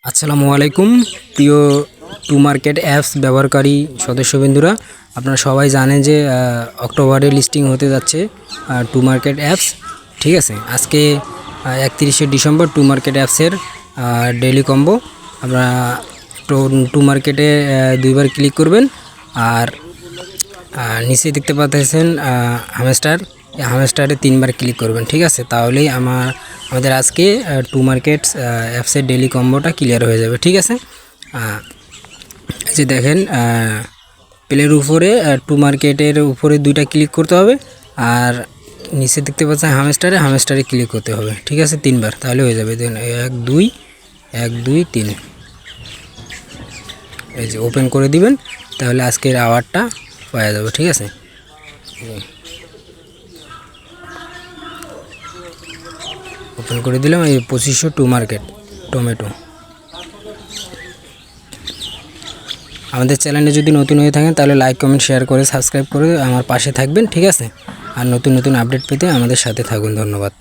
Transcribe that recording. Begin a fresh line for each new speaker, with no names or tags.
আসসালামু আলাইকুম প্রিয় টু মার্কেট অ্যাপস ব্যবহারকারী সদস্যবৃন্দুরা, আপনারা সবাই জানেন যে অক্টোবরে লিস্টিং হতে যাচ্ছে টু মার্কেট অ্যাপস। ঠিক আছে, আজকে 31শে ডিসেম্বর টু মার্কেট অ্যাপসের ডেইলি কম্বো। আপনারা টু মার্কেটে দুইবার ক্লিক করবেন আর নিচে দেখতে পাচ্ছেন হামস্টার, হামস্টারে 3বার ক্লিক করবেন। ঠিক আছে, তাহলেই আমাদের আজকে টু মার্কেটস অ্যাপসের ডেইলি কম্বোটা ক্লিয়ার হয়ে যাবে। ঠিক আছে, যে দেখেন প্লের উপরে টু মার্কেটের উপরে 2টা ক্লিক করতে হবে আর নিচে দেখতে পাচ্ছেন হামস্টারে ক্লিক করতে হবে। ঠিক আছে, 3বার, তাহলে হয়ে যাবে। দেখেন 1 2 1 2 3, এই যে ওপেন করে দিবেন, তাহলে আজকের আওয়ারটা পাওয়া যাবে। ঠিক আছে, ওপেন করে দিলাম। এই 2500 টু মার্কেট টমেটো। আমাদের চ্যানেলে যদি নতুন হয়ে থাকেন তাহলে লাইক কমেন্ট শেয়ার করে সাবস্ক্রাইব করে আমার পাশে থাকবেন। ঠিক আছে, আর নতুন নতুন আপডেট পেতে আমাদের সাথে থাকুন। ধন্যবাদ।